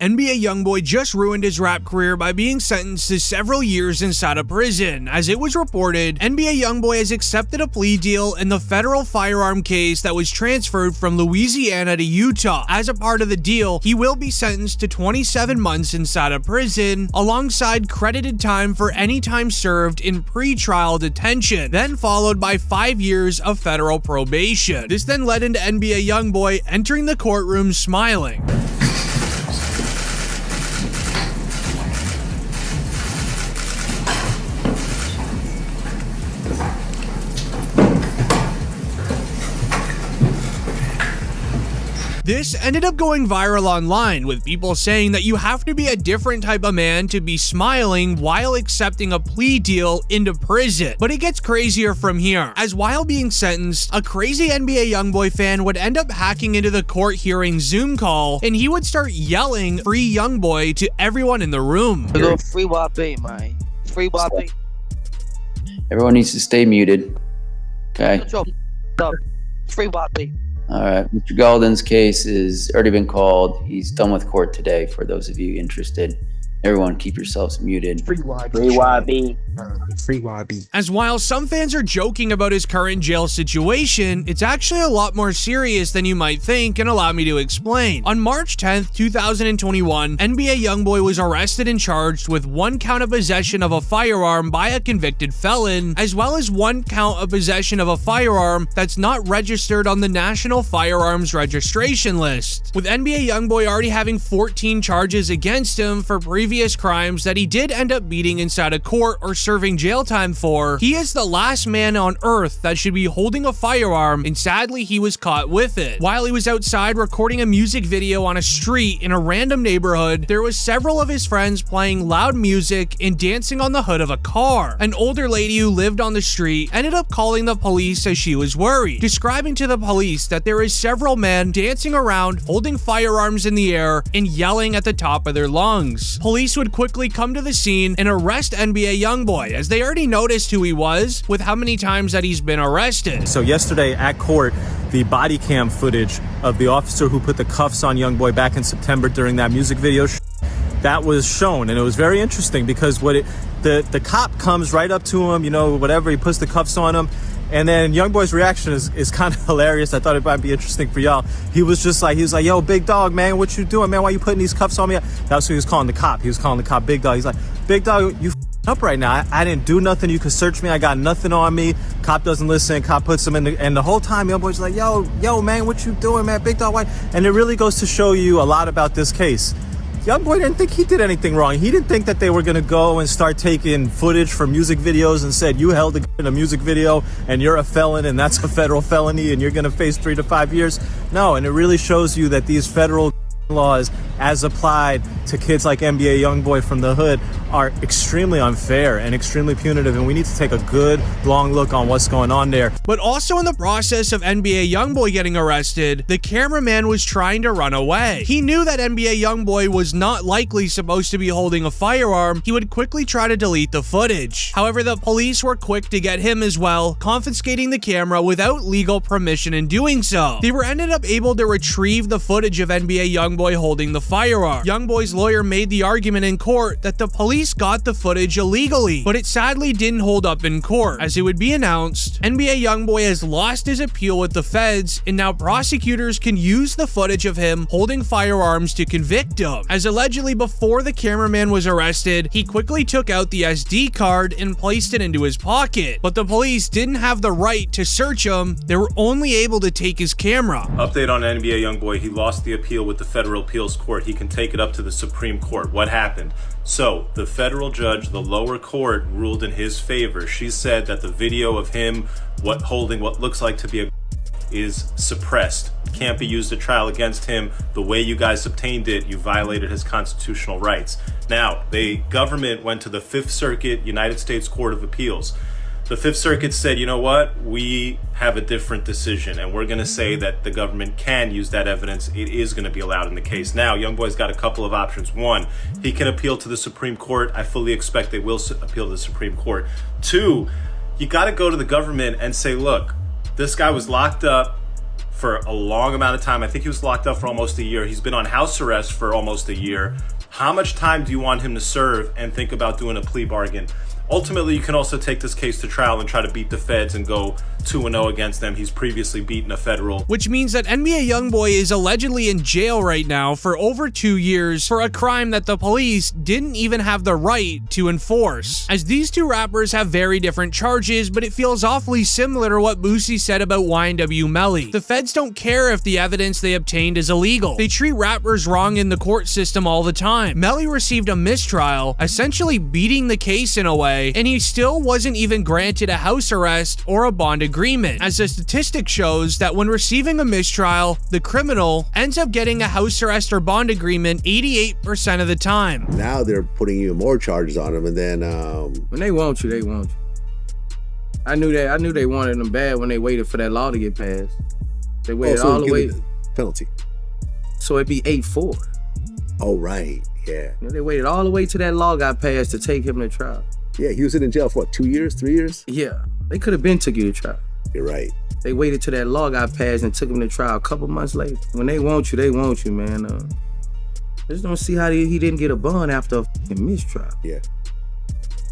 NBA YoungBoy just ruined his rap career by being sentenced to several years inside a prison. As it was reported, NBA YoungBoy has accepted a plea deal in the federal firearm case that was transferred from Louisiana to Utah. As a part of the deal, he will be sentenced to 27 months inside a prison, alongside credited time for any time served in pre-trial detention, then followed by 5 years of federal probation. This then led into NBA YoungBoy entering the courtroom smiling. This ended up going viral online, with people saying that you have to be a different type of man to be smiling while accepting a plea deal into prison. But it gets crazier from here, as while being sentenced, a crazy NBA YoungBoy fan would end up hacking into the court hearing Zoom call, and he would start yelling "Free YoungBoy" to everyone in the room. Free YB, man. Free YB. Everyone needs to stay muted. Okay. Free YB. All right. Mr. Galden's case is already been called. He's done with court today. For those of you interested, everyone keep yourselves muted. Free YB. Free YB. Free YB. As while some fans are joking about his current jail situation, it's actually a lot more serious than you might think, and allow me to explain. On March 10th, 2021, NBA YoungBoy was arrested and charged with 1 count of possession of a firearm by a convicted felon, as well as 1 count of possession of a firearm that's not registered on the National Firearms Registration List. With NBA YoungBoy already having 14 charges against him for previous crimes that he did end up beating inside a court or serving jail time for, he is the last man on earth that should be holding a firearm, and sadly he was caught with it. While he was outside recording a music video on a street in a random neighborhood, there was several of his friends playing loud music and dancing on the hood of a car. An older lady who lived on the street ended up calling the police as she was worried, describing to the police that there is several men dancing around, holding firearms in the air, and yelling at the top of their lungs. Police would quickly come to the scene and arrest NBA YoungBoy, as they already noticed who he was with how many times that he's been arrested. So yesterday at court, the body cam footage of the officer who put the cuffs on YoungBoy back in September during that music video, that was shown, and it was very interesting because the cop comes right up to him, you know, whatever, he puts the cuffs on him. And then YoungBoy's reaction is kind of hilarious. I thought it might be interesting for y'all. He was like, yo, big dog, man, what you doing, man? Why you putting these cuffs on me? That's what he was calling the cop. He was calling the cop big dog. He's like, big dog, you up right now. I didn't do nothing. You could search me. I got nothing on me. Cop doesn't listen. Cop puts him in and the whole time, YoungBoy's like, yo, man, what you doing, man? Big dog, why? And it really goes to show you a lot about this case. YoungBoy didn't think he did anything wrong. He didn't think that they were going to go and start taking footage from music videos and said, you held a music video and you're a felon and that's a federal felony and you're going to face 3 to 5 years. No, and it really shows you that these federal laws, as applied to kids like NBA YoungBoy from the hood, are extremely unfair and extremely punitive, and we need to take a good long look on what's going on there. But also in the process of NBA YoungBoy getting arrested, the cameraman was trying to run away. He knew that NBA YoungBoy was not likely supposed to be holding a firearm. He would quickly try to delete the footage. However, the police were quick to get him as well, confiscating the camera without legal permission in doing so. They were ended up able to retrieve the footage of NBA YoungBoy holding the firearm. YoungBoy's lawyer made the argument in court that the police got the footage illegally, but it sadly didn't hold up in court. As it would be announced, NBA YoungBoy has lost his appeal with the feds, and now prosecutors can use the footage of him holding firearms to convict him. As allegedly before the cameraman was arrested, he quickly took out the SD card and placed it into his pocket, but the police didn't have the right to search him. They were only able to take his camera. Update on NBA YoungBoy. He lost the appeal with the federal appeals court. He can take it up to the Supreme Court. What happened? So the federal judge, the lower court, ruled in his favor. She said that the video of him holding what looks like to be a is suppressed. Can't be used at trial against him. The way you guys obtained it, you violated his constitutional rights. Now, the government went to the Fifth Circuit United States Court of Appeals. The Fifth Circuit said, you know what, we have a different decision, and we're going to say that the government can use that evidence. It is going to be allowed in the case. Now, YoungBoy's got a couple of options. One, he can appeal to the Supreme Court. I fully expect they will appeal to the Supreme Court. Two, you got to go to the government and say, look, this guy was locked up for a long amount of time. I think he was locked up for almost a year. He's been on house arrest for almost a year. How much time do you want him to serve and think about doing a plea bargain? Ultimately, you can also take this case to trial and try to beat the feds and go 2-0 against them. He's previously beaten a federal. Which means that NBA YoungBoy is allegedly in jail right now for over 2 years for a crime that the police didn't even have the right to enforce. As these two rappers have very different charges, but it feels awfully similar to what Boosie said about YNW Melly. The feds don't care if the evidence they obtained is illegal. They treat rappers wrong in the court system all the time. Melly received a mistrial, essentially beating the case in a way, and he still wasn't even granted a house arrest or a bond agreement, as the statistic shows that when receiving a mistrial, the criminal ends up getting a house arrest or bond agreement 88% of the time. Now they're putting even more charges on him, and then when they want you, they want you. I knew they wanted them bad when they waited for that law to get passed. They waited all the way. Penalty. So it'd be 8-4. Oh right, yeah. You know, they waited all the way till that law got passed to take him to trial. Yeah, he was in jail for what, 2 years, 3 years? Yeah, they could have been took you to trial. You're right. They waited till that law got passed and took him to trial a couple months later. When they want you, man. I just don't see how he didn't get a bond after a fucking mistrial. Yeah.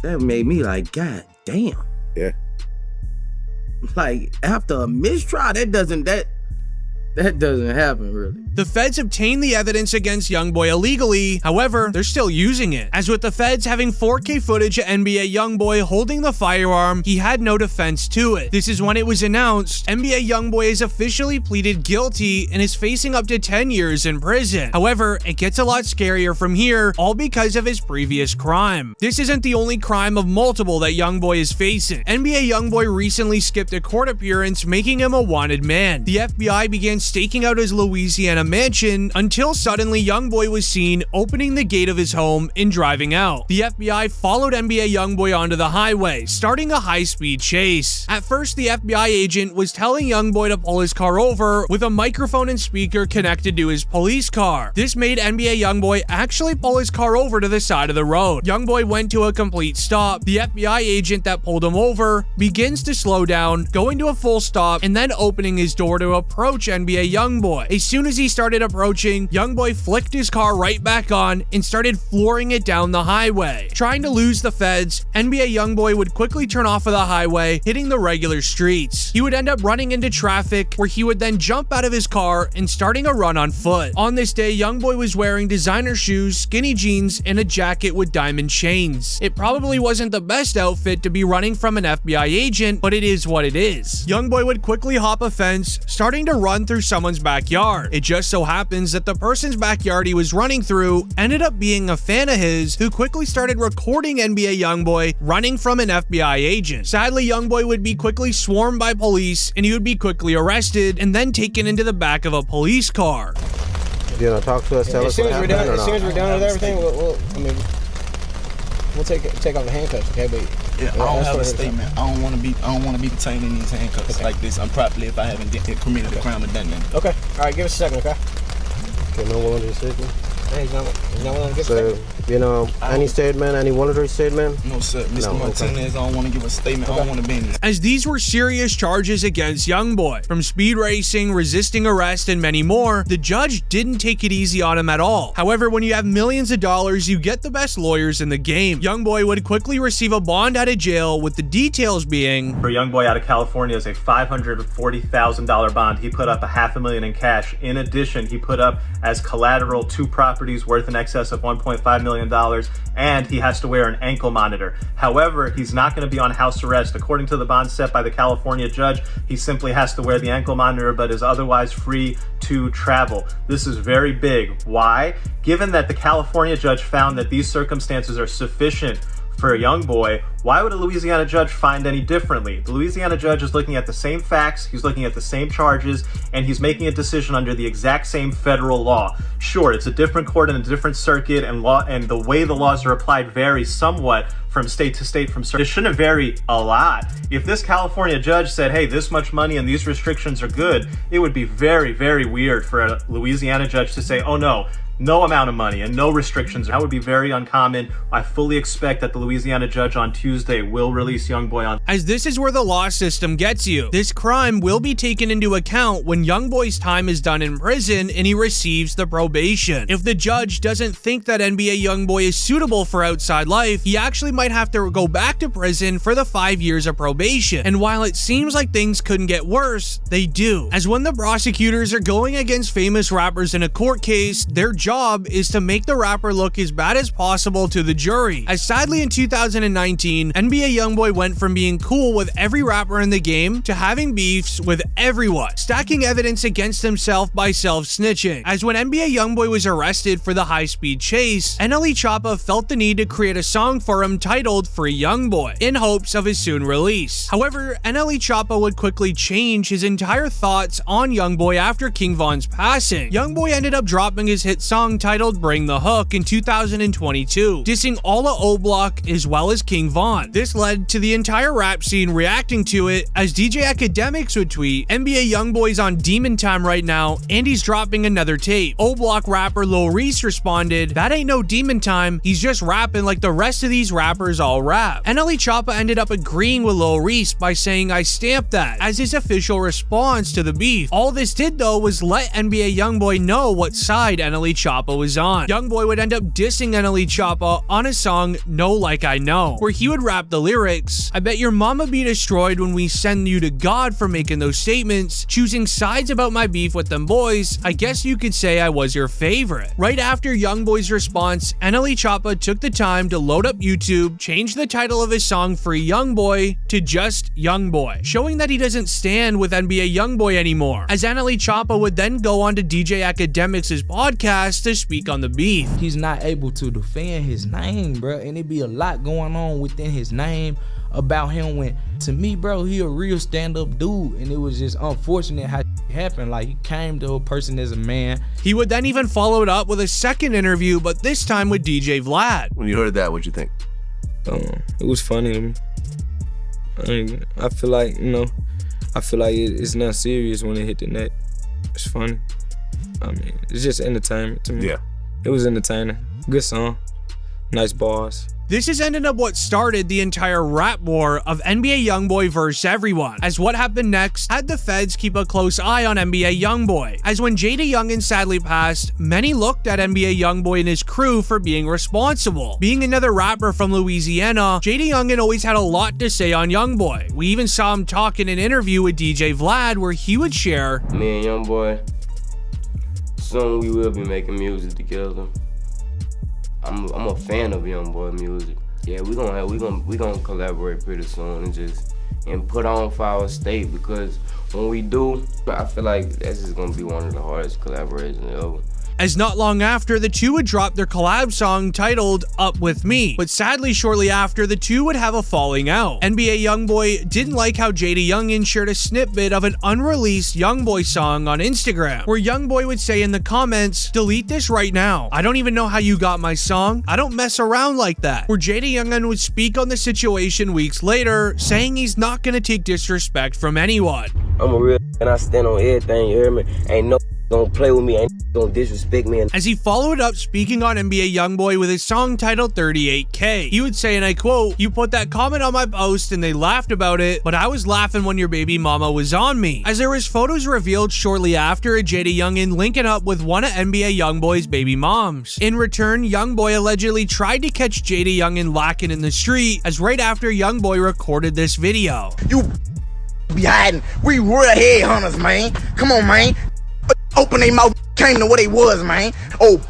That made me like, God damn. Yeah. Like, after a mistrial, that doesn't happen, really. The feds obtained the evidence against YoungBoy illegally, however, they're still using it. As with the feds having 4K footage of NBA YoungBoy holding the firearm, he had no defense to it. This is when it was announced NBA YoungBoy has officially pleaded guilty and is facing up to 10 years in prison. However, it gets a lot scarier from here, all because of his previous crime. This isn't the only crime of multiple that YoungBoy is facing. NBA YoungBoy recently skipped a court appearance, making him a wanted man. The FBI began staking out his Louisiana mansion until suddenly YoungBoy was seen opening the gate of his home and driving out. The FBI followed NBA YoungBoy onto the highway, starting a high-speed chase. At first, the FBI agent was telling YoungBoy to pull his car over with a microphone and speaker connected to his police car. This made NBA YoungBoy actually pull his car over to the side of the road. YoungBoy went to a complete stop. The FBI agent that pulled him over begins to slow down, going to a full stop, and then opening his door to approach NBA YoungBoy. As soon as he started approaching, YoungBoy flicked his car right back on and started flooring it down the highway. Trying to lose the feds, NBA YoungBoy would quickly turn off of the highway, hitting the regular streets. He would end up running into traffic, where he would then jump out of his car and starting a run on foot. On this day, YoungBoy was wearing designer shoes, skinny jeans, and a jacket with diamond chains. It probably wasn't the best outfit to be running from an FBI agent, but it is what it is. YoungBoy would quickly hop a fence, starting to run through someone's backyard. It just so happens that the person's backyard he was running through ended up being a fan of his, who quickly started recording NBA YoungBoy running from an FBI agent. Sadly, YoungBoy would be quickly swarmed by police, and he would be quickly arrested and then taken into the back of a police car. You know, talk to us, tell us what happened or not? As soon as we're done with everything, we'll take off the handcuffs, okay? But yeah, I don't have a statement. I don't want to be detained in these handcuffs like this. I'm probably, if I haven't committed a crime or done that. Okay. All right, give us a second, okay? Okay, no voluntary statement. Hey, he's not willing to give a So, statement. you know, any statement, any voluntary statement? No, sir. Mr. Martinez, I don't want to give a statement. I don't want to be in this. As these were serious charges against YoungBoy, from speed racing, resisting arrest, and many more, the judge didn't take it easy on him at all. However, when you have millions of dollars, you get the best lawyers in the game. YoungBoy would quickly receive a bond out of jail, with the details being, For YoungBoy out of California is a $540,000 bond. He put up $500,000 in cash. In addition, he put up as collateral 2 properties worth in excess of $1.5 million, and he has to wear an ankle monitor. However, he's not going to be on house arrest. According to the bond set by the California judge, he simply has to wear the ankle monitor, but is otherwise free to travel. This is very big. Why? Given that the California judge found that these circumstances are sufficient for a YoungBoy, why would a Louisiana judge find any differently? The Louisiana judge is looking at the same facts, he's looking at the same charges, and he's making a decision under the exact same federal law. Sure, it's a different court and a different circuit, and the way the laws are applied varies somewhat from state to state, from circuit. It shouldn't vary a lot. If this California judge said, hey, this much money and these restrictions are good, it would be very, very weird for a Louisiana judge to say, oh no, no amount of money and no restrictions. That would be very uncommon. I fully expect that the Louisiana judge on Tuesday will release YoungBoy on. As this is where the law system gets you. This crime will be taken into account when YoungBoy's time is done in prison and he receives the probation. If the judge doesn't think that NBA YoungBoy is suitable for outside life, he actually might have to go back to prison for the 5 years of probation. And while it seems like things couldn't get worse, they do. As when the prosecutors are going against famous rappers in a court case, their job is to make the rapper look as bad as possible to the jury. As sadly in 2019, NBA YoungBoy went from being cool with every rapper in the game to having beefs with everyone, stacking evidence against himself by self-snitching. As when NBA YoungBoy was arrested for the high-speed chase, NLE Choppa felt the need to create a song for him titled Free YoungBoy, in hopes of his soon release. However, NLE Choppa would quickly change his entire thoughts on YoungBoy after King Von's passing. YoungBoy ended up dropping his hit song titled Bring the Hook in 2022, dissing all of O Block as well as King Von. This led to the entire rap scene reacting to it, as DJ Academics would tweet, NBA YoungBoy's on demon time right now and he's dropping another tape. O Block rapper Lil Reese responded, that ain't no demon time, he's just rapping like the rest of these rappers all rap. NLE Choppa ended up agreeing with Lil Reese by saying I stamped that as his official response to the beef. All this did though was let NBA YoungBoy know what side NLE Choppa was on. YoungBoy would end up dissing NLE Choppa on his song Know Like I Know, where he would rap the lyrics, I bet your mama be destroyed when we send you to God for making those statements, choosing sides about my beef with them boys, I guess you could say I was your favorite. Right after YoungBoy's response, NLE Choppa took the time to load up YouTube, change the title of his song Free YoungBoy to just YoungBoy, showing that he doesn't stand with NBA YoungBoy anymore, as NLE Choppa would then go on to DJ Academics' podcast to speak on the beef. He's not able to defend his name, bro, and it be a lot going on within his name about him, when to me, bro, he a real stand-up dude, and it was just unfortunate how it happened. Like, he came to a person as a man. He would then even follow it up with a second interview, but this time with DJ Vlad. When you heard that, what'd you think? It was funny to me. I feel like, I feel like it's not serious when it hit the net. It's funny. I mean, it's just entertainment to me. Yeah. It was entertaining. Good song. Nice bars. This has ended up what started the entire rap war of NBA YoungBoy versus everyone, as what happened next had the feds keep a close eye on NBA YoungBoy, as when Jada Youngin sadly passed, many looked at NBA YoungBoy and his crew for being responsible. Being another rapper from Louisiana, Jada Youngin always had a lot to say on YoungBoy. We even saw him talk in an interview with DJ Vlad where he would share, me and YoungBoy, soon we will be making music together. I'm a fan of YoungBoy music. Yeah, we gonna collaborate pretty soon and put on for our state, because when we do, I feel like this is gonna be one of the hardest collaborations ever. As not long after, the two would drop their collab song titled Up With Me, but sadly shortly after, the two would have a falling out. NBA YoungBoy didn't like how Jada Youngin shared a snippet of an unreleased YoungBoy song on Instagram, where YoungBoy would say in the comments, delete this right now. I don't even know how you got my song. I don't mess around like that. Where Jada Youngin would speak on the situation weeks later, saying he's not gonna take disrespect from anyone. I'm a real and I stand on everything, you hear me? Ain't no gonna play with me, ain't gonna disrespect me. As he followed up speaking on NBA YoungBoy with his song titled 38K, he would say, and I quote, you put that comment on my post and they laughed about it, but I was laughing when your baby mama was on me. As there was photos revealed shortly after of Jada Youngin linking up with one of NBA YoungBoy's baby moms. In return, YoungBoy allegedly tried to catch Jada Youngin lacking in the street, as right after YoungBoy recorded this video. You be hiding. We real headhunters, man. Come on, man. Open their mouth, came to what they was, man. Oh,